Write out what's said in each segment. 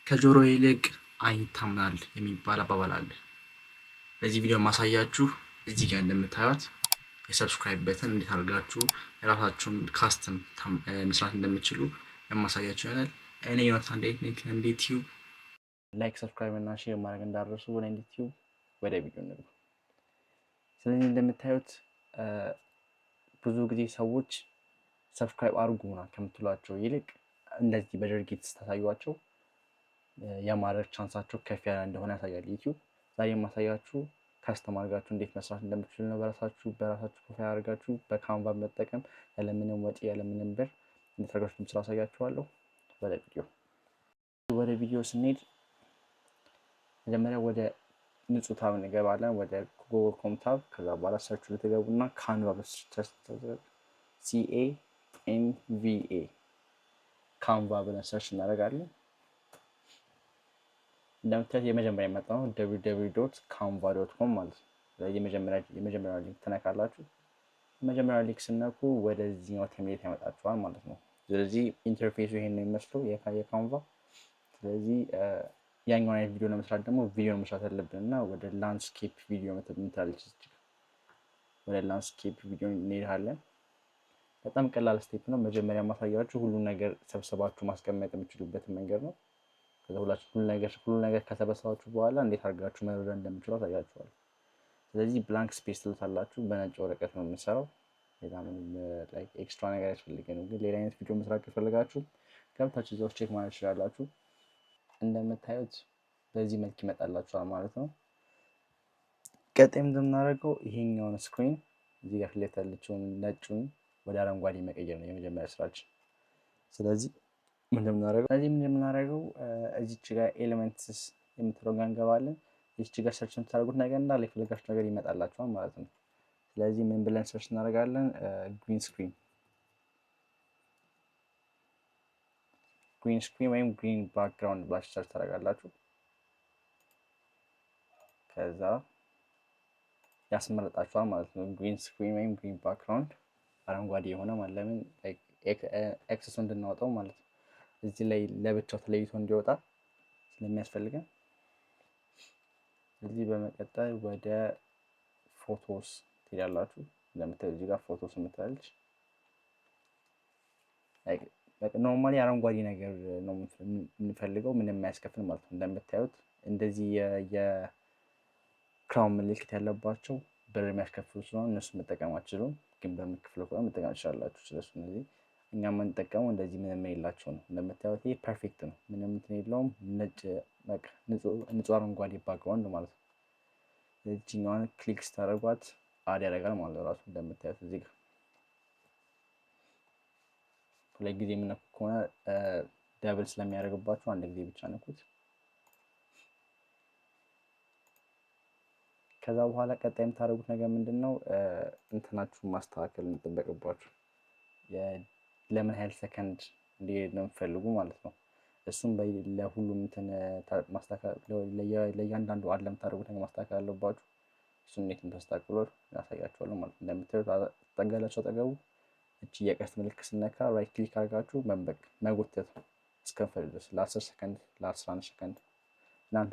ከጆሮ ይልቅ አይን ይታመናል የሚባል አባባል አለ። በዚህ ቪዲዮ ማሳያችሁ እዚህ ጋር እንደምታዩት የሰብስክራይብ በተን እንዴት አድርጋችሁ የራሳችሁን ካስተም መስራት እንደምትችሉ የማሳያችሁ ይሆናል። እኔ ዮናታን እንዴት ቲዩብ ላይክ፣ ሰብስክራይብ እና ሼር ማድረግ እንዳደረሱ ወደ እንዴት ቲዩብ ወደ ቪዲዮ እንግባ። ስለዚህ እንደምታዩት ብዙ ጊዜ ሰዎች ሰብስክራይብ አድርጉና ከምትሏቸው ይልቅ እንደዚህ በድርጊት ስታሳዩቸው የማድረግ ቻንሳቸው ከፍ ያለ እንደሆነ ያሳያል ዩቲዩብ። ዛሬ የማሳያችሁ ካስተም አድርጋችሁ እንዴት መስራት እንደምትችሉ ነው። በራሳችሁ ፕሮፋይል አድርጋችሁ በካንቫ መጠቀም ያለምንም ወጪ ያለምንም ብር እንዴት አድርጋችሁ እንደምትሰሩ አሳያችኋለሁ። ወደ ቪዲዮ ስንሄድ መጀመሪያ ወደ ንጹህ ታብ እንገባለን፣ ወደ ጉግል ክሮም ታብ። ከዛ በኋላ ሰርች ልትገቡና ካንቫ CANVA ካንቫ ብለን ሰርች እናደርጋለን። እንደምታዩት የመጀመሪያ የመጣው ነው www.canva.com ማለት ነው። ስለዚህ የመጀመሪያ ሊንክ ትነካላችሁ። የመጀመሪያ ሊንክ ስነኩ ወደዚህኛው ቴምፕሌት ያመጣችኋል ማለት ነው። ስለዚህ ኢንተርፌሱ ይሄን ነው የሚመስለው የካንቫ። ስለዚህ ያኛውን አይነት ቪዲዮ ለመስራት ደግሞ ቪዲዮ መስራት አለብን እና ወደ ላንድስኬፕ ቪዲዮ ምታለች። ወደ ላንድስኬፕ ቪዲዮ እንሄዳለን። በጣም ቀላል ስቴፕ ነው። መጀመሪያ ማሳያችሁ ሁሉ ነገር ሰብስባችሁ ማስቀመጥ የምትችሉበትን መንገድ ነው። ከዛ ሁሉ ነገር ከሰበሰባችሁ በኋላ እንዴት አድርጋችሁ መረዳት እንደምትችሉ አሳያችኋለሁ። ስለዚህ ብላንክ ስፔስ ትሉታላችሁ። በነጭ ወረቀት ነው የምንሰራው። ሌላ ምንም ላይክ ኤክስትራ ነገር ያስፈልገንም። ግን ሌላ አይነት ቪዲዮ መስራት ከፈለጋችሁ ገብታችሁ እዛው ቼክ ማለት ትችላላችሁ። እንደምታዩት በዚህ መልክ ይመጣላችኋል ማለት ነው። ቀጣይም እንደምናደርገው ይሄኛውን ስክሪን እዚህ ጋር ፊት ያለችውን ነጩን ወደ አረንጓዴ መቀየር ነው የመጀመሪያ ስራችን። ስለዚህ እንደምናደርገው እዚች ጋር ኤሌመንትስ የምትለው ጋር እንገባለን። እዚች ጋር ሰርች የምታደርጉት ነገር እንዳለ የፈለጋችሁ ነገር ይመጣላችኋል ማለት ነው። ስለዚህ ምን ብለን ሰርች እናደርጋለን? ግሪን ስክሪን ወይም ግሪን ባክግራውንድ ብላችሁ ሰርች ታደርጋላችሁ። ከዛ ያስመረጣችኋል ማለት ነው። ግሪን ስክሪን ወይም ግሪን ባክግራውንድ አረንጓዴ የሆነ ማለት ለምን ኤክሰሱ እንድናወጣው ማለት ነው። እዚህ ላይ ለብቻው ተለይቶ እንዲወጣ ስለሚያስፈልገን። እዚህ በመቀጠል ወደ ፎቶስ ትሄዳላችሁ። እንደምታዩት እዚህ ጋር ፎቶስ የምትላለች ኖርማሊ አረንጓዴ ነገር ነው የምንፈልገው፣ ምንም የማያስከፍል ማለት ነው። እንደምታዩት እንደዚህ የክራውን ምልክት ያለባቸው ብር የሚያስከፍሉ ስለሆነ እነሱ መጠቀም አትችሉም። ግን በምትከፍለው ከሆነ መጠቀም ትችላላችሁ። ስለሱ እነዚህ እኛ የምንጠቀመው እንደዚህ ምንም የሌላቸው ነው። እንደምታዩት ይሄ ፐርፌክት ነው፣ ምንም እንትን የለውም። ነጭ በቃ ንጹህ አረንጓዴ ባክግራውንድ ማለት ነው። እዚህኛዋን ክሊክ ስታደርጓት አድ ያደርጋል ማለት ነው ራሱ። እንደምታዩት እዚህ ጋር ሁለት ጊዜ የምነኩ ከሆነ ደብል ስለሚያደርግባችሁ አንድ ጊዜ ብቻ ነኩት። ከዛ በኋላ ቀጣይ የምታደርጉት ነገር ምንድን ነው? እንትናችሁን ማስተካከል እንጠበቅባችሁ ለምን ያህል ሰከንድ እንዲሄድ ነው የምትፈልጉ ማለት ነው። እሱም ለሁሉም እንትን ለእያንዳንዱ አድ ለምታደርጉት ነገር ማስተካከል አለባችሁ። እሱም እንዴት እንደምታስተካክሉ ያሳያችኋለሁ ማለት ነው። እንደምታዩት ጠጋላችሁ አጠገቡ እቺ የቀስት ምልክት ስነካ ራይት ክሊክ አድርጋችሁ መጎተት እስከምፈልግ ድረስ ለ10 ሰከንድ ለ11 ሰከንድ እናንተ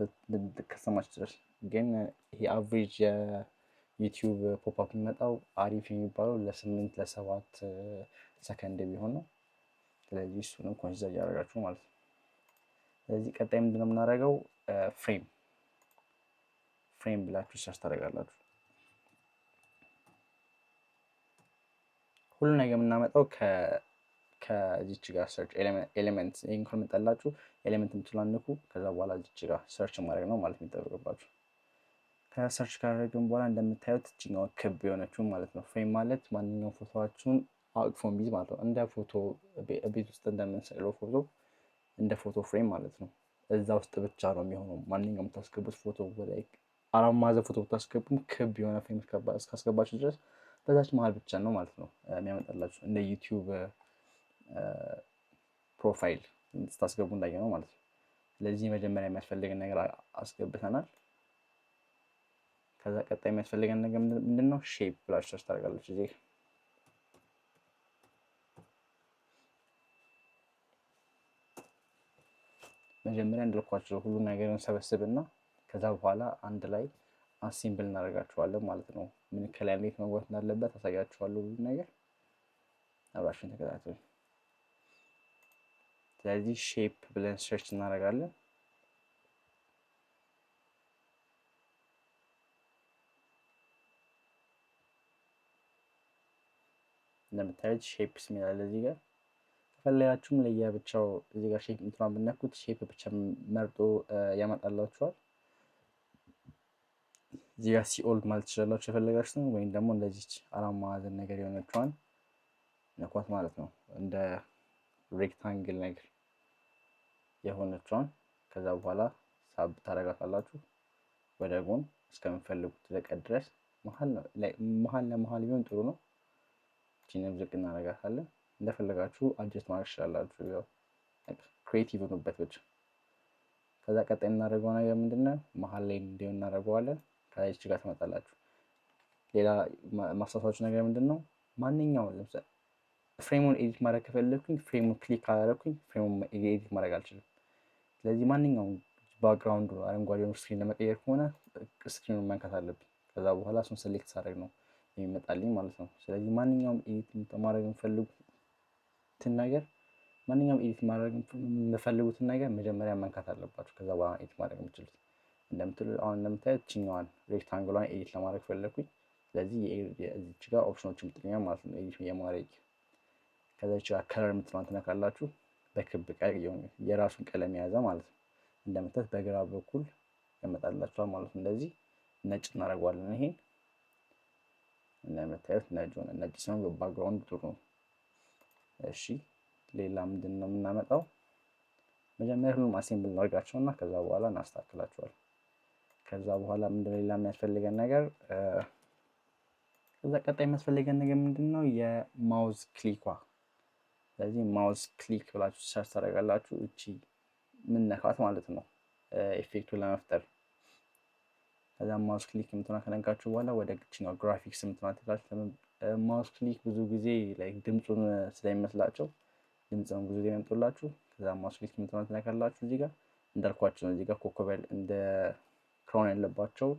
ከሰማችሁ ድረስ። ግን ይሄ አቨሬጅ የዩቲዩብ ፖፕአፕ የሚመጣው አሪፍ የሚባለው ለ8 ለ7 ሰከንድ ቢሆን ነው። ስለዚህ እሱንም ኮንሲደር እያደረጋችሁ ማለት ነው። ስለዚህ ቀጣይ ምንድነው የምናደርገው? ፍሬም ብላችሁ ሰርች ታደርጋላችሁ። ሁሉ ነገር የምናመጣው ከዚች ጋር ሰርች ኤሌመንት ይሄን ከመጣላችሁ ኤሌመንት የምትሏን ንኩ። ከዛ በኋላ እዚች ጋር ሰርች ማድረግ ነው ማለት የሚጠበቅባችሁ። ከሰርች ካደረግን በኋላ እንደምታዩት እችኛው ክብ የሆነችው ማለት ነው። ፍሬም ማለት ማንኛውም ፎቶዋችሁን አቅፎ የሚይዝ ማለት ነው። እንደ ፎቶ ቤት ውስጥ እንደምንስለው ፎቶ እንደ ፎቶ ፍሬም ማለት ነው። እዛ ውስጥ ብቻ ነው የሚሆነው። ማንኛውም የምታስገቡት ፎቶ ላይ 4 ማዕዘን ፎቶ ብታስገቡም ክብ የሆነ ፍሬም እስካስገባችሁ ድረስ በዛች መሀል ብቻ ነው ማለት ነው የሚያመጣላችሁ። እንደ ዩቲዩብ ፕሮፋይል ስታስገቡ እንዳየ ነው ማለት ነው። ስለዚህ መጀመሪያ የሚያስፈልገን ነገር አስገብተናል። ከዛ ቀጣይ የሚያስፈልገን ነገር ምንድን ነው? ሼፕ ብላችሁ ሰርች ታደርጋለች። እዚህ መጀመሪያ እንዳልኳቸው ሁሉ ነገር እንሰበስብና ከዛ በኋላ አንድ ላይ አሴምብል እናደርጋቸዋለን ማለት ነው። ምን ከላይ እንዴት መግባት እንዳለበት አሳያችኋለሁ ሁሉ ነገር አብራችሁን ተከታተሉ። ስለዚህ ሼፕ ብለን ሰርች እናደርጋለን። እንደምታዩት ሼፕስ የሚላል እዚህ ጋር ከፈለጋችሁም ለየብቻው እዚህ ጋር ሼፕ እንትኗን ብነኩት ሼፕ ብቻ መርጦ ያመጣላችኋል። እዚህ ጋር ሲኦል ማለት ትችላላችሁ የፈለጋችሁትን፣ ወይም ደግሞ እንደዚች አራት ማዕዘን ነገር የሆነችዋን ነኳት ማለት ነው። እንደ ሬክታንግል ነገር የሆነችዋን ከዛ በኋላ ሳብ ታደርጋታላችሁ ወደ ጎን እስከምፈልጉት ርቀት ድረስ። መሀል ለመሀል ቢሆን ጥሩ ነው። እቺንም ዝቅ እናደርጋታለን። እንደፈለጋችሁ አጀስት ማድረግ ትችላላችሁ። ያው ክሬቲቭ ሆኑበት ብቻ። ከዛ ቀጣይ የምናደርገው ነገር ምንድነው? መሀል ላይ እንዲሆን እናደርገዋለን። ከዚች ጋር ትመጣላችሁ። ሌላ ማሳሳችሁ ነገር ምንድነው? ማንኛውን ለምሳሌ ፍሬሙን ኤዲት ማድረግ ከፈለኩኝ ፍሬሙን ክሊክ ካላደረኩኝ ፍሬሙን ኤዲት ማድረግ አልችልም። ስለዚህ ማንኛውም ባክግራውንዱ አረንጓዴውን ስክሪን ለመቀየር ከሆነ ስክሪኑን መንካት አለብኝ። ከዛ በኋላ እሱን ሴሌክት ሳደርግ ነው የሚመጣልኝ ማለት ነው። ስለዚህ ማንኛውም ኤዲት ማድረግ የምፈልጉትን ነገር መጀመሪያ መንካት አለባችሁ። ከዛ በኋላ ኤዲት ማድረግ የምችሉት አሁን እንደምታዩት ችኛዋን ሬክታንግሏን ኤዲት ለማድረግ ፈለኩኝ። ስለዚህ እዚች ጋር ኦፕሽኖች የምትገኛል ማለት ነው ኤዲት የማድረግ። ከዛች ጋር ከለር የምትለዋን ትነካላችሁ። በክብ ቀይ የራሱን ቀለም የያዘ ማለት ነው። እንደምታዩት በግራ በኩል ያመጣላችኋል ማለት ነው። እንደዚህ ነጭ እናደርገዋለን። ይሄን እንደምታዩት ነጭ ሆነ። ነጭ ሲሆን ባክግራውንድ ጥሩ ነው። እሺ ሌላ ምንድን ነው የምናመጣው? መጀመሪያ ሁሉም አሴምብል እናደርጋቸውና ከዛ በኋላ እናስተካክላቸዋለን። ከዛ በኋላ ምንድን ሌላ የሚያስፈልገን ነገር ከዛ ቀጣይ የሚያስፈልገን ነገር ምንድን ነው? የማውዝ ክሊኳ። ስለዚህ ማውዝ ክሊክ ብላችሁ ሰርች ታደርጋላችሁ። እቺ ምነካት ማለት ነው ኢፌክቱን ለመፍጠር። ከዛ ማውዝ ክሊክ የምትሆና ከነካችሁ በኋላ ወደ ግችኛው ግራፊክስ የምትሆና ትላችሁ። ማውዝ ክሊክ ብዙ ጊዜ ላይክ ድምፁን ስለሚመስላቸው ድምፅ ነው ብዙ ጊዜ የሚያመጡላችሁ። ከዛ ማውዝ ክሊክ የምትሆና ትነካላችሁ። እዚህ ጋር እንዳልኳቸው ነው። እዚህ ጋር ኮከብ እንደ ክራውን ያለባቸው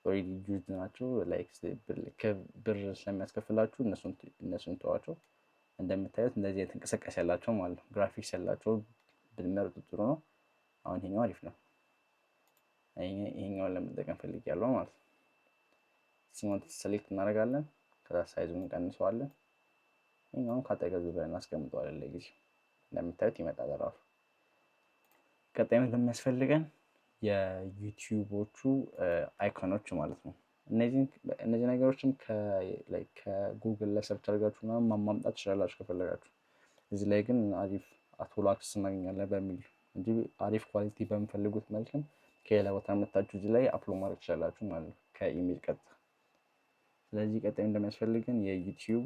ኦልሬዲ ዩዝድ ናቸው። ላይክ ብር ስለሚያስከፍላችሁ እነሱን ተዋቸው። እንደምታዩት እንደዚህ አይነት እንቅስቃሴ ያላቸው ማለት ነው። ግራፊክስ ያላቸው ብንመርጡ ጥሩ ነው። አሁን ይሄኛው አሪፍ ነው። ይሄኛውን ለመጠቀም ፈልጌያለሁ ማለት ነው። ሲሞን ሴሌክት እናደርጋለን። ከዛ ሳይዙን እንቀንሰዋለን። ይሄኛውን ካጠገብ ብለን እናስቀምጠዋለን ለጊዜው። እንደምታዩት ይመጣል ራሱ። ቀጣይ ምን እንደሚያስፈልገን የዩቲዩቦቹ አይኮኖች ማለት ነው። እነዚህ ነገሮችም ከጉግል ላይ ሰርች አድርጋችሁ ማምጣት ትችላላችሁ ከፈለጋችሁ። እዚህ ላይ ግን አሪፍ አቶላክስ እናገኛለን በሚል እንጂ አሪፍ ኳሊቲ በምፈልጉት መልክም ከሌላ ቦታ መታችሁ እዚህ ላይ አፕሎድ ማድረግ ትችላላችሁ ማለት ነው ከኢሜል ቀጥታ። ስለዚህ ቀጣይ እንደሚያስፈልገን የዩቲዩብ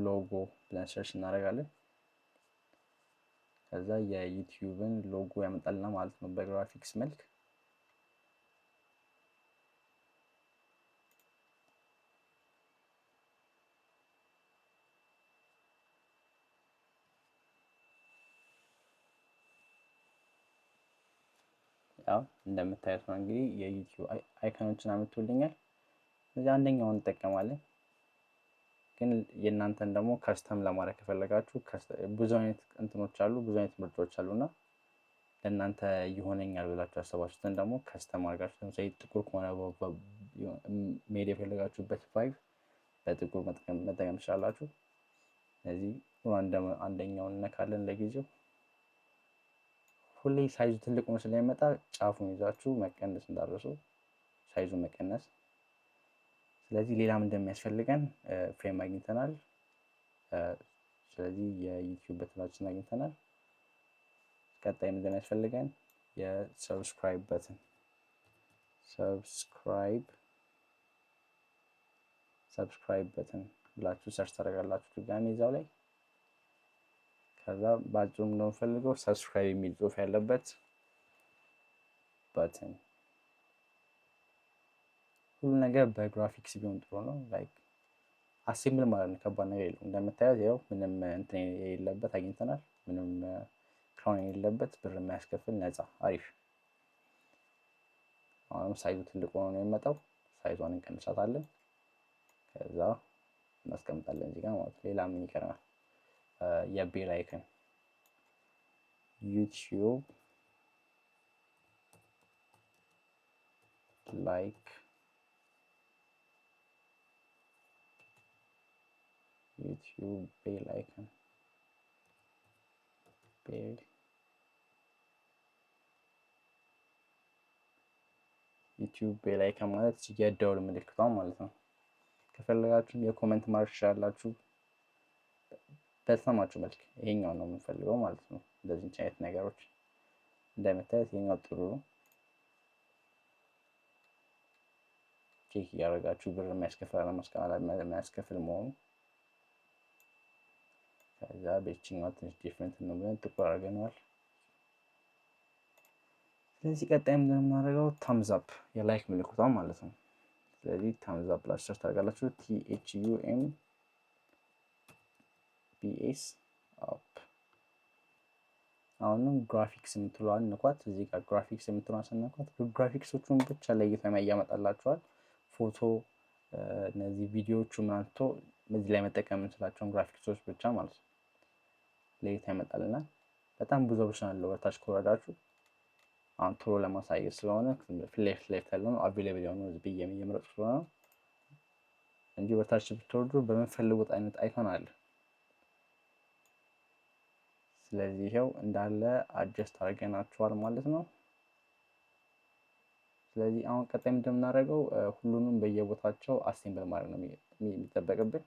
ሎጎ ብለን ሰርች እናደርጋለን። ከዛ የዩቲዩብን ሎጎ ያመጣልና ማለት ነው በግራፊክስ መልክ። ያው እንደምታዩት ነው እንግዲህ የዩቲዩብ አይኮኖችን አምጥቶልኛል። ስለዚህ አንደኛውን እንጠቀማለን። ግን የእናንተን ደግሞ ከስተም ለማድረግ ከፈለጋችሁ ብዙ አይነት እንትኖች አሉ፣ ብዙ አይነት ምርጫዎች አሉና ለእናንተ ይሆነኛል ብላችሁ ያሰባችሁትን ደግሞ ከስተም አድርጋችሁ ለምሳሌ ጥቁር ከሆነ ሜድ የፈለጋችሁበት ቫይብ በጥቁር መጠቀም ትችላላችሁ። ስለዚህ አንደኛውን እነካለን ለጊዜው። ሁሌ ሳይዙ ትልቅ ሆኖ ስለሚመጣ ጫፉን ይዛችሁ መቀነስ እንዳትረሱ፣ ሳይዙን መቀነስ። ስለዚህ ሌላም እንደሚያስፈልገን ፍሬም አግኝተናል። ስለዚህ የዩቲዩብ በተናችን አግኝተናል። ቀጣይ እንደሚያስፈልገን የሰብስክራይብ በተን ሰብስክራይብ በተን ብላችሁ ሰርች ታደርጋላችሁ ድጋሚ እዛው ላይ። ከዛ በአጭሩ እንደምፈልገው ሰብስክራይብ የሚል ጽሑፍ ያለበት በተን ሁሉ ነገር በግራፊክስ ቢሆን ጥሩ ነው። ላይክ አሴምብል ማለት ነው፣ ከባድ ነገር የለውም። እንደምታዩት ያው ምንም እንትን የሌለበት አግኝተናል። ምንም ክራውን የሌለበት ብር የማያስከፍል ነፃ አሪፍ። አሁንም ሳይዙ ትልቅ ሆኖ ነው የሚመጣው። ሳይዟን እንቀንሳታለን፣ ከዛ እናስቀምጣለን እዚህ ጋር ማለት ነው። ሌላ ምን ይቀረናል? የቤል አይከን ዩቲዩብ ላይክ ዩቲዩብ ቤል አይከን ቤል ዩቲዩብ ቤል አይከን ማለት የደወል ምልክቷን ማለት ነው። ከፈለጋችሁ የኮሜንት ማድረግ ትችላላችሁ። በተሰማችሁ መልክ ይሄኛው ነው የምንፈልገው ማለት ነው። እንደዚህ አይነት ነገሮች እንደምታዩት ይሄኛው ጥሩ ነው። ቼክ እያደረጋችሁ ብር የሚያስከፍል መሆኑ። ከዛ በችኛው ትንሽ ዲፍረንት ነው ብለን ጥቁር አድርገነዋል። ስለዚህ ቀጣይ ምንድን ነው የምናደርገው? ታምዝ አፕ የላይክ ምልክቷን ማለት ነው። ስለዚህ ታምዝ አፕ ላይ ሰርች ታደርጋላችሁ። THUMBS አፕ። አሁንም ግራፊክስ የምትለዋን ንኳት። እዚህ ጋር ግራፊክስ የምትለዋን ስንኳት ግራፊክሶቹን ብቻ ለይቶ ያመጣላችኋል። ፎቶ፣ እነዚህ ቪዲዮዎቹ ምናንቶ እዚህ ላይ መጠቀም የምንችላቸውን ግራፊክሶች ብቻ ማለት ነው ለይቶ ያመጣልናል። በጣም ብዙ ኦፕሽን አለው ወርታች ከወረዳችሁ። አሁን ቶሎ ለማሳየት ስለሆነ ፊት ለፊት ያለውን አቬሌብል የሆነው ብዬ እየመረጥኩ ስለሆነ እንጂ ወርታች ብትወርዱ በምንፈልጉት አይነት አይኮን አለ። ስለዚህ ይኸው እንዳለ አጀስት አድርገናቸዋል ማለት ነው። ስለዚህ አሁን ቀጣይ እንደምናደርገው ሁሉንም በየቦታቸው አሴምብል ማድረግ ነው የሚጠበቅብን።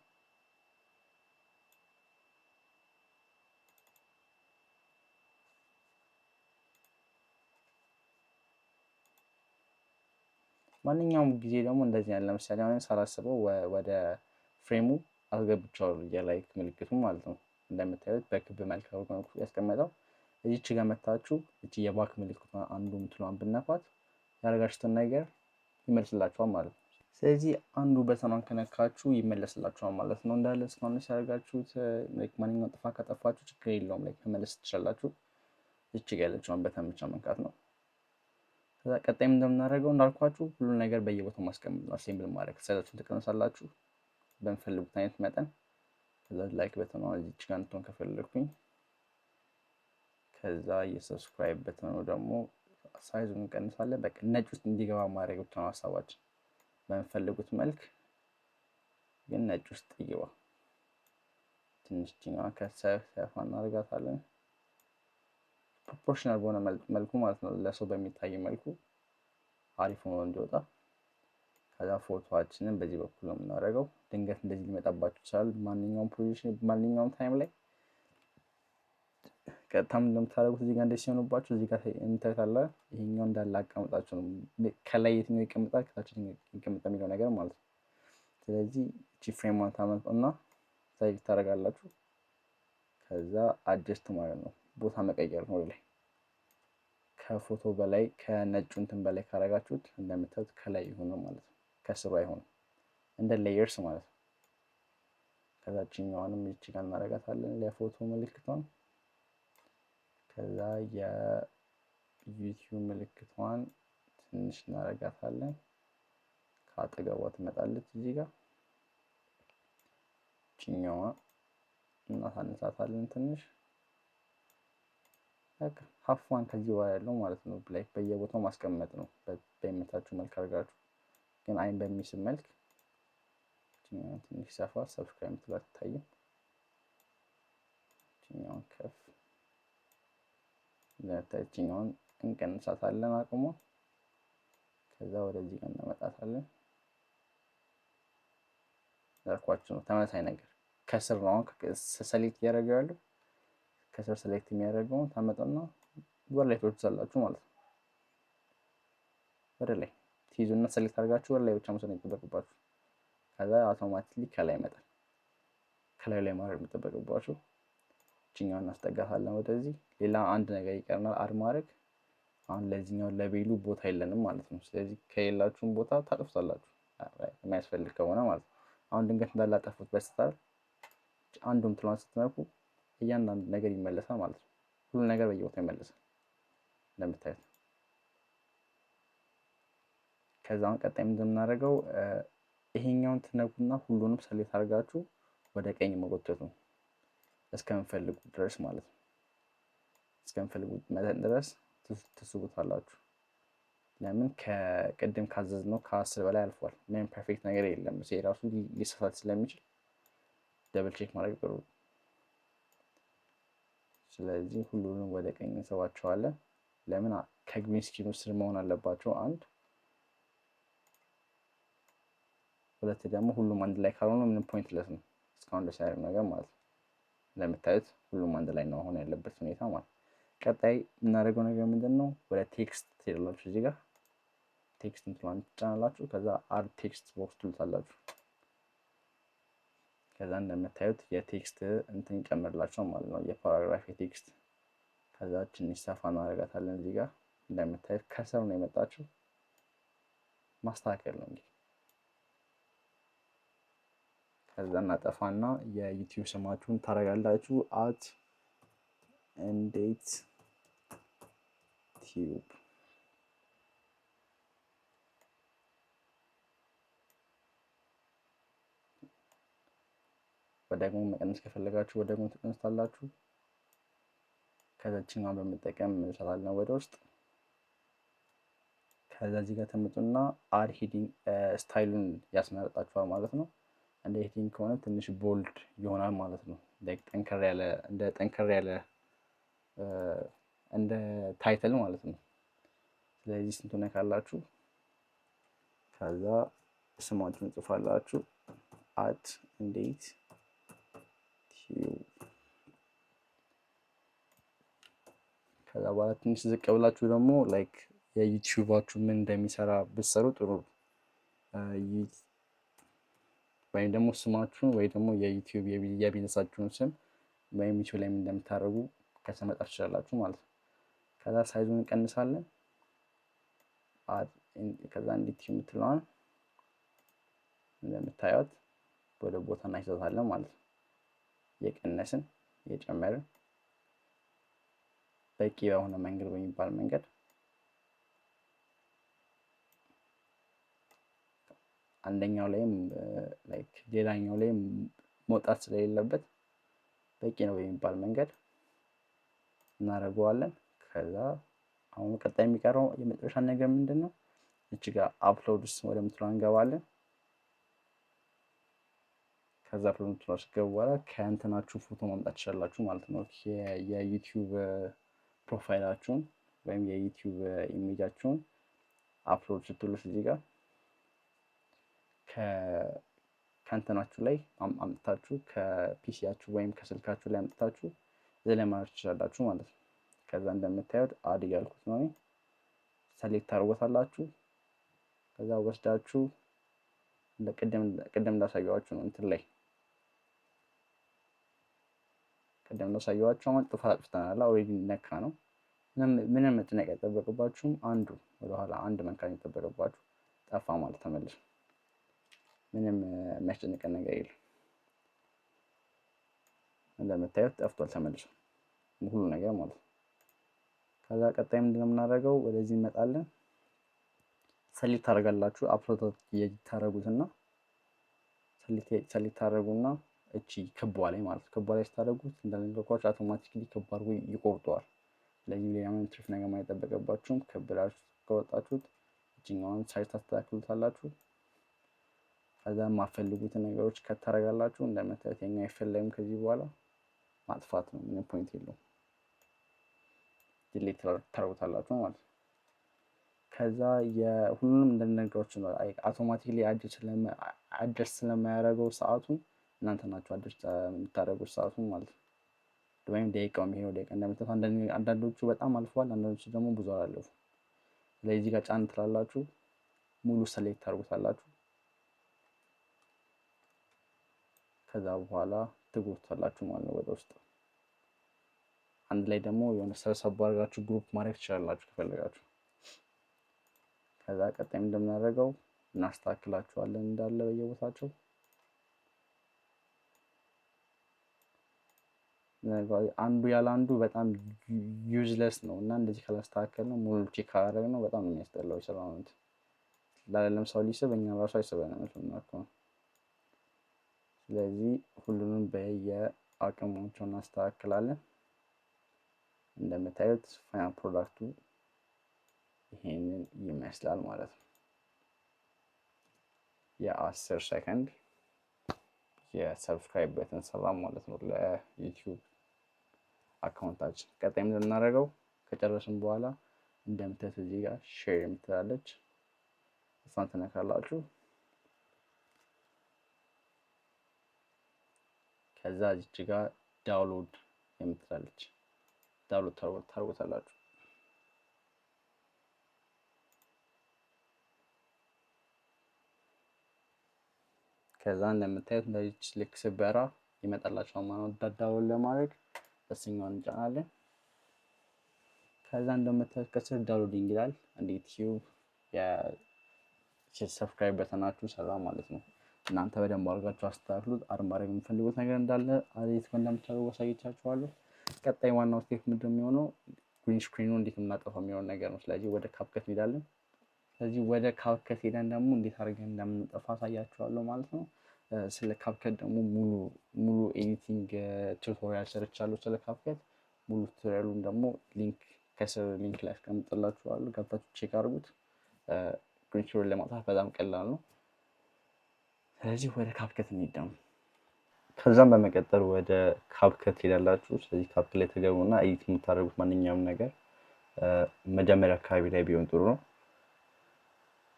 ማንኛውም ጊዜ ደግሞ እንደዚህ ያለ ለምሳሌ አሁን ሳላስበው ወደ ፍሬሙ አስገብቻለሁ የላይክ ምልክቱ ማለት ነው። እንደምታዩት በክብ መልክ ያስቀመጠው። እዚች ጋር መታችሁ እቺ የባክ ምልክቷ አንዱ ምትሏን ብነኳት ያደረጋችሁትን ነገር ይመልስላችኋል ማለት ነው። ስለዚህ አንዱ በተኗን ከነካችሁ ይመለስላችኋል ማለት ነው። እንዳለ እስካሁን ሲያደርጋችሁት ማንኛውም ጥፋት ከጠፋችሁ ችግር የለውም ላይ መመለስ ትችላላችሁ። እቺ ጋር ያለችውን በተን ብቻ መንካት ነው። ከዛ ቀጣይም እንደምናደርገው እንዳልኳችሁ ሁሉ ነገር በየቦታው ማስቀመጥ ነው። አሴምብል ማድረግ ሳይዛችሁን ትቀንሳላችሁ በምፈልጉት አይነት መጠን። ከዛ ላይክ በተኗ እዚች ጋር እንትን ከፈለኩኝ ከዛ የሰብስክራይብ በተኑ ደግሞ ሳይዙን እንቀንሳለን። በቃ ነጭ ውስጥ እንዲገባ ማድረግ ብቻ ነው ሀሳባችን። በምፈልጉት መልክ ግን ነጭ ውስጥ ይገባ። ትንሽ ጭኛዋ ከሰፋ እናደርጋታለን። ፕሮፖርሽናል በሆነ መልኩ ማለት ነው፣ ለሰው በሚታይ መልኩ አሪፍ ሆኖ እንዲወጣ። ከዛ ፎቶዋችንን በዚህ በኩል ነው የምናደርገው። ድንገት እንደዚህ ሊመጣባችሁ ይችላል። ማንኛውም ፖዚሽን ማንኛውም ታይም ላይ ቀጥታም እንደምታደርጉት እዚህ ጋር እንደዚህ ሲሆንባችሁ እዚህ ጋር እንታይታለ። ይሄኛው እንዳለ አቀምጣችሁ ነው ከላይ የትኛው ይቀመጣል ከታች ይቀመጣል የሚለው ነገር ማለት ነው። ስለዚህ እቺ ፍሬሟን ታመጡና ሳይዝ ታደርጋላችሁ። ከዛ አጀስት ማለት ነው ቦታ መቀየር ነው ላይ ከፎቶ በላይ ከነጩ እንትን በላይ ካረጋችሁት እንደምታዩት ከላይ ይሆናል ማለት ነው፣ ከስሩ አይሆንም። እንደ ሌየርስ ማለት ነው። ከዛችኛዋንም እቺ ጋር እናደርጋታለን ለፎቶ ምልክቷን። ከዛ የዩቲዩብ ምልክቷን ትንሽ እናደርጋታለን። ከአጠገቧ ትመጣለች እዚህ ጋር እቺኛዋ እናሳንሳታለን ትንሽ። በቃ ሀፏን ከዚህ በኋላ ያለው ማለት ነው ላይ በየቦታው ማስቀመጥ ነው። በሚመቻችሁ መልክ አድርጋችሁ ግን አይን በሚስብ መልክ ትንሽ ሰፋ ሰብስክራይብ ትላት ታይም እቺኛውን ከፍ ለታችኛውን እንቀንሳታለን አቅሙ። ከዛ ወደዚህ ጋር እናመጣታለን። ያልኳችሁ ነው ተመሳሳይ ነገር ከስር ነው ሰሌክት እያደረገው ያለው። ከስር ሰሌክት የሚያደርገውን ታመጣና ወደ ላይ ትወስዳላችሁ ማለት ነው። ወደ ላይ ትይዙና ሰሌክት አድርጋችሁ ወደ ላይ ብቻ መውሰድ የሚጠበቅባችሁ። ከዛ አውቶማቲክሊ ከላይ ይመጣል። ከላይ ላይ ማድረግ የሚጠበቅባችሁ እቺኛውን እናስጠጋታለን ወደዚህ። ሌላ አንድ ነገር ይቀርናል አድ ማድረግ። አሁን ለዚህኛው ለቤሉ ቦታ የለንም ማለት ነው። ስለዚህ ከሌላችሁም ቦታ ታጥፉታላችሁ። የሚያስፈልግ ከሆነ ማለት ነው። አሁን ድንገት እንዳላጠፉት በስተት አንዱም ትሏን ስትነኩ እያንዳንዱ ነገር ይመለሳል ማለት ነው። ሁሉ ነገር በየቦታው ይመለሳል እንደምታዩት። ከዛውን ቀጣይ እንደምናደርገው ይሄኛውን ትነኩና ሁሉንም ሰሌክት አድርጋችሁ ወደ ቀኝ መጎተት ነው እስከምፈልጉት ድረስ ማለት ነው። እስከምፈልጉት መጠን ድረስ ትስቡታላችሁ። ለምን ከቅድም ካዘዝነው ከ10 በላይ አልፏል። ምንም ፐርፌክት ነገር የለም። ራሱ ሊሳሳት ስለሚችል ደብል ቼክ ማድረግ ጥሩ። ስለዚህ ሁሉንም ወደ ቀኝ እንሰባቸዋለን። ለምን ከግሪን ስክሪኑ ስር መሆን አለባቸው። አንድ ሁለት ደግሞ ሁሉም አንድ ላይ ካልሆነ ምንም ፖይንትለስ ነው እስካሁን ደስ ያለው ነገር ማለት ነው። እንደምታዩት ሁሉም አንድ ላይ ነው አሁን ያለበት ሁኔታ ማለት ነው። ቀጣይ የምናደርገው ነገር ምንድን ነው? ወደ ቴክስት ትሄዳላችሁ። እዚህ ጋር ቴክስት እንትሏን ትጫናላችሁ። ከዛ አድ ቴክስት ቦክስ ትሉታላችሁ። ከዛ እንደምታዩት የቴክስት እንትን ይጨምርላቸው ማለት ነው፣ የፓራግራፍ የቴክስት። ከዛ ትንሽ ሰፋ እናደርጋታለን። እዚህ ጋር እንደምታዩት ከስር ነው የመጣችው፣ ማስተካከል ነው እንግዲህ። ከዛ እናጠፋና የዩቲዩብ ስማችሁን ታደርጋላችሁ። አት እንዴት ቲዩብ ወደግሞ መቀነስ ከፈለጋችሁ ወደግሞ ትቀንሳላችሁ። ከዛችኛውን በመጠቀም እንሰራለን ወደ ውስጥ። ከዛ እዚህ ጋር ተመጡና አድ ሄዲንግ ስታይሉን ያስመረጣችኋል ማለት ነው። እንደ ሄዲንግ ከሆነ ትንሽ ቦልድ ይሆናል ማለት ነው። ጠንከር ያለ እንደ ታይትል ማለት ነው። ስለዚህ ስንቱን ካላችሁ ከዛ ስማችሁን ጽፋላችሁ አት እንዴት ከዛ በኋላ ትንሽ ዝቅ ብላችሁ ደግሞ ላይክ የዩቲዩባችሁ ምን እንደሚሰራ ብትሰሩ ጥሩ። ወይም ደግሞ ስማችሁን ወይ ደግሞ የዩቲዩብ የቢዝነሳችሁን ስም ወይም ዩቲዩብ ላይ ምን እንደምታደርጉ ከስር መጻፍ ትችላላችሁ ማለት ነው። ከዛ ሳይዙን እንቀንሳለን። ከዛ እንዴት የምትለዋን እንደምታዩት ወደ ቦታ እናይዛታለን ማለት ነው። የቀነስን የጨመርን በቂ የሆነ መንገድ በሚባል መንገድ አንደኛው ላይም ላይክ ሌላኛው ላይም መውጣት ስለሌለበት በቂ ነው በሚባል መንገድ እናደርገዋለን። ከዛ አሁን ቀጣይ የሚቀረው የመጨረሻ ነገር ምንድን ነው? እዚህ ጋር አፕሎድስ ወደምትለው እንገባለን። ከዛ አፕሎድ ምትለው ሲገቡ በኋላ ከእንትናችሁ ፎቶ ማምጣት ትችላላችሁ ማለት ነው። የዩቲዩብ ፕሮፋይላችሁን ወይም የዩቲዩብ ኢሜጃችሁን አፕሎድ ስትሉት እዚህ ጋር ከእንትናችሁ ላይ አምጥታችሁ ከፒሲያችሁ ወይም ከስልካችሁ ላይ አምጥታችሁ እዚህ ላይ ማድረግ ትችላላችሁ ማለት ነው። ከዛ እንደምታዩት አድ እያልኩት ነው። ሰሌክት ታደርጉታላችሁ። ከዛ ወስዳችሁ ቅድም እንዳሳየኋችሁ ነው እንትን ላይ ቅድም እንዳሳየኋችሁ አሁን ጥፋት አጥፍተናል። ኦልሬዲ ነካ ነው። ምንም መጨነቅ አይጠበቅባችሁም። አንዱ ወደኋላ አንድ መንካት የሚጠበቅባችሁ ጠፋ ማለት ተመልሶ ምንም የሚያስጨንቀን ነገር የለም። እንደምታዩት ጠፍቷል ተመልሶ ሁሉ ነገር ማለት ነው። ከዛ ቀጣይ ምንድነው የምናደርገው? ወደዚህ እንመጣለን። ሰሌክት ታደርጋላችሁ። አፕሎድ ታደርጉትና ሰሌክት ታደርጉና እቺ ክቧ ላይ ማለት ነው። ክቧ ላይ ስታደርጉት እንደነገርኳችሁ አውቶማቲክሊ ክብ አድርጎ ይቆርጠዋል። ስለዚህ ሌላ ምንም ትርፍ ነገር አይጠበቅባችሁም። ክብ ብላችሁ ከወጣችሁት እቺኛውን ሳይዝ ታስተካክሉታላችሁ። ከዛ የማፈልጉትን ነገሮች ከታረጋላችሁ። እንደምታዩት የኛ አይፈለግም። ከዚህ በኋላ ማጥፋት ነው፣ ምንም ፖይንት የለውም። ዲሊት ታደርጉታላችሁ ማለት ነው። ከዛ የሁሉንም እንደነገራችሁ ነው አውቶማቲክሊ አድጀስት ስለማያደርገው ሰዓቱን እናንተ ናችሁ አድጀስት የምታደርጉት ሰዓቱን ማለት ነው። ወይም ደቂቃው የሚሄደው ደቂቃ እንደምታዩት አንዳንዶቹ በጣም አልፈዋል፣ አንዳንዶቹ ደግሞ ብዙ አላለፉ። ስለዚህ እዚህ ጋር ጫን ትላላችሁ፣ ሙሉ ሰሌክት ታደርጉታላችሁ። ከዛ በኋላ ትጎትታላችሁ ማለት ነው ወደ ውስጥ። አንድ ላይ ደግሞ የሆነ ሰብሰብ አድርጋችሁ ግሩፕ ማድረግ ትችላላችሁ ከፈለጋችሁ። ከዛ ቀጣይ እንደምናደርገው እናስተካክላቸዋለን እንዳለ በየቦታቸው። አንዱ ያለ አንዱ በጣም ዩዝለስ ነው እና እንደዚህ ካላስተካከል ነው ሙሉ ቼክ ካላደረግ ነው በጣም ነው የሚያስጠላው የሰራው ነው። ላለም ሰው ሊስብ እኛ ራሱ አይስበንም ነው። ስለዚህ ሁሉንም በየአቅማቸው እናስተካክላለን። እንደምታዩት ፋይናል ፕሮዳክቱ ይሄንን ይመስላል ማለት ነው። የ10 ሰከንድ የሰብስክራይብ በተን ሰራ ማለት ነው ለዩቲዩብ አካውንታችን። ቀጣይ ምን እናደርገው ከጨረስን በኋላ እንደምታዩት እዚህ ጋር ሼር የምትላለች እሷን ትነካላችሁ። ከዛ እዚች ጋር ዳውንሎድ የምትላለች ዳውንሎድ ታርጉታላችሁ። ከዛ እንደምታዩት እንደዚህ ልክ ስበራ ይመጣላችኋል ማለት ነው። ዳውንሎድ ለማድረግ በስኛውን እንጫናለን። ከዛ እንደምታዩት ከስር ዳውንሎዲንግ ይላል። እንደ ዩቲዩብ የሰብስክራይብ በተናችሁ ሰራ ማለት ነው። እናንተ በደንብ አድርጋችሁ አስተካክሉት። ማድረግ የምፈልጉት ነገር እንዳለ አሪፍ እንደምታደርጉ አሳይቻችኋለሁ። ቀጣይ ዋናው ስቴፕ ምንድን የሚሆነው ግሪን ስክሪኑ እንዴት የምናጠፋው የሚሆን ነገር ነው። ስለዚህ ወደ ካፕከት እንሄዳለን። ስለዚህ ወደ ካፕከት ሄደን ደግሞ እንዴት አድርገን እንደምንጠፋ አሳያችኋለሁ ማለት ነው። ስለ ካፕከት ደግሞ ሙሉ ኤዲቲንግ ቱቶሪያል ሰርቻለሁ ስለ ካፕከት። ሙሉ ቱቶሪያሉን ደግሞ ከስር ሊንክ ላይ አስቀምጥላችኋለሁ። ገብታችሁ ቼክ አድርጉት። ግሪን ስክሪን ለማጥፋት በጣም ቀላል ነው። ስለዚህ ወደ ካፕከት እንሂድ ደግሞ። ከዛም በመቀጠል ወደ ካፕከት ሄዳላችሁ። ስለዚህ ካፕከት ላይ ተገቡና ኤዲት የምታደርጉት ማንኛውም ነገር መጀመሪያ አካባቢ ላይ ቢሆን ጥሩ ነው።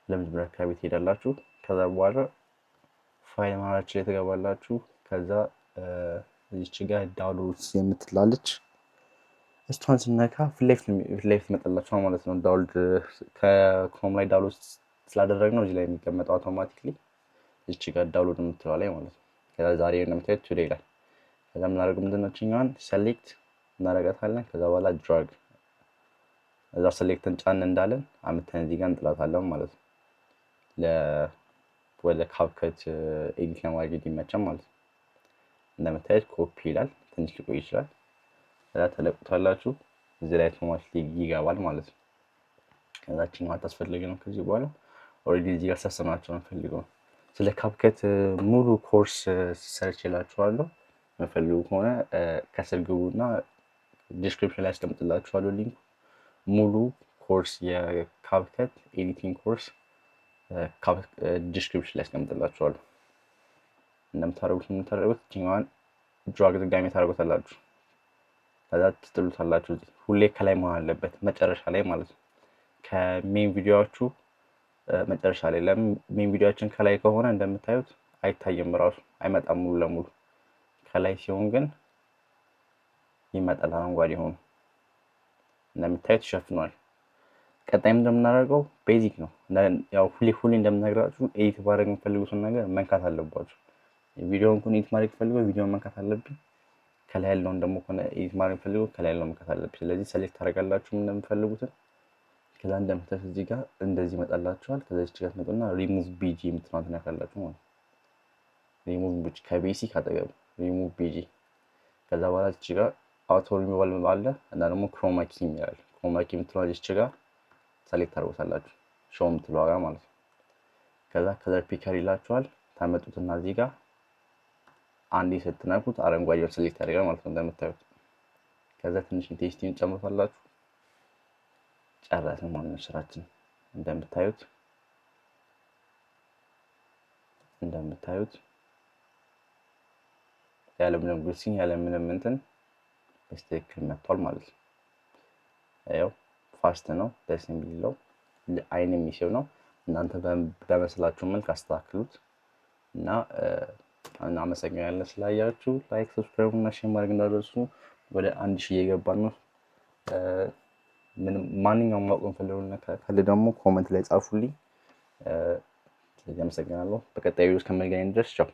ለመጀመሪያ አካባቢ ትሄዳላችሁ። ከዛ በኋላ ፋይል ማናችሁ ላይ ተገባላችሁ። ከዛ እዚች ጋር ዳውንሎድስ የምትላለች እሷን ስነካ ፊት ለፊት ይመጣላችኋል ማለት ነው። ዳውንሎድ ከክሮም ላይ ዳውንሎድ ስላደረግነው እዚህ ላይ የሚቀመጠው አውቶማቲክሊ እዚች ጋር ዳውንሎድ የምትለው ላይ ማለት ነው። ከዛ ዛሬ እንደምታዩት ቱዴይ ላይ ከዛ የምናደርገው ምንድን ነው እችኛዋን ሴሌክት እናደርጋታለን። ከዛ በኋላ ድራግ እዛ ሴሌክትን ጫን እንዳለን አምተን እዚህ ጋር እንጥላታለን ማለት ነው። ወደ ካፕከት ኤዲት ለማድረግ እንዲመቸን ማለት ነው። እንደምታዩት ኮፒ ይላል። ትንሽ ሊቆይ ይችላል። ከዛ ተለቁታላችሁ እዚህ ላይ አውቶማቲክሊ ይገባል ማለት ነው። ከዛ እችኛዋ ታስፈልገን ከዚህ በኋላ ኦልሬዲ እዚህ ጋር ሰሰናቸው እንፈልገው ስለ ካፕከት ሙሉ ኮርስ ሰርች ይላችኋለሁ። የምፈልጉ ከሆነ ከስር ግቡና ዲስክሪፕሽን ላይ አስቀምጥላችኋለሁ ሊንኩ። ሙሉ ኮርስ የካፕከት ኤዲቲንግ ኮርስ ዲስክሪፕሽን ላይ አስቀምጥላችኋለሁ። እንደምታደርጉት እችኛዋን ድራግ ድጋሚ ታደርጉታላችሁ። ከዛ ትጥሉታላችሁ። ሁሌ ከላይ መሆን አለበት መጨረሻ ላይ ማለት ነው። ከሜን ቪዲዮዎቹ መጨረሻ ላይ ለሜን ቪዲዮችን ከላይ ከሆነ እንደምታዩት አይታይም፣ ራሱ አይመጣም ሙሉ ለሙሉ። ከላይ ሲሆን ግን ይመጣል፣ አረንጓዴ ሆኖ እንደምታዩት ይሸፍኗል። ቀጣይም እንደምናደርገው ቤዚክ ነው። ያው ሁሌ እንደምነግራችሁ ኤዲት ማድረግ የምፈልጉትን ነገር መንካት አለባችሁ። ቪዲዮውን ኮን ኤዲት ማድረግ ፈልገው ቪዲዮውን መንካት አለብኝ። ከላይ ያለውን ደግሞ ኮን ኤዲት ማድረግ ፈልገው ከላይ ያለውን መንካት አለብኝ። ስለዚህ ሴሌክት ታደርጋላችሁ እንደምትፈልጉትን። ከዛ እንደምታዩት እዚህ ጋር እንደዚህ ይመጣላችኋል። ከዛ እዚህ ጋር ትመጡና ሪሙቭ ቢጂ የምትሏን ትነካላችሁ ማለት ነው። ሪሙቭ ቢጂ ከቤሲክ አጠገብ ሪሙቭ ቢጂ። ከዛ በኋላ እዚህ ጋር አውቶ ሪሙቫል አለ እና ደግሞ ክሮማ ኪ ይላል። ክሮማ ኪ የምትሏን እዚህ ጋር ሴሌክት ታደርጉታላችሁ ሾው የምትለዋ ጋር ማለት ነው። ከዛ ከለር ፒከር ይላችኋል። ታመጡትና እዚህ ጋር አንዴ ስትነኩት አረንጓዴውን ሴሌክት ያደርጋል ማለት ነው እንደምታዩት። ከዛ ትንሽ ኢንቴንሲቲውን ጨምሩታላችሁ። ጨረስን ማለት ነው ስራችን። እንደምታዩት ያለምንም ግልጽኝ ያለምንም እንትን በስትክክል መጥቷል ማለት ነው። ያው ፋስት ነው፣ ደስ የሚለው አይን የሚስብ ነው። እናንተ በመስላችሁ መልክ አስተካክሉት እና እናመሰግናለን ስላያችሁ። ላይክ፣ ሰብስክራይብ እና ሼር ማድረግ እንዳትረሱ። ወደ 1000 እየገባን ነው። ማንኛውም ማወቅ የምፈልገው ነገር ካለ ደግሞ ኮመንት ላይ ጻፉልኝ። ስለዚህ አመሰግናለሁ። በቀጣይ ቪዲዮ እስከምንገናኝ ድረስ ቻው።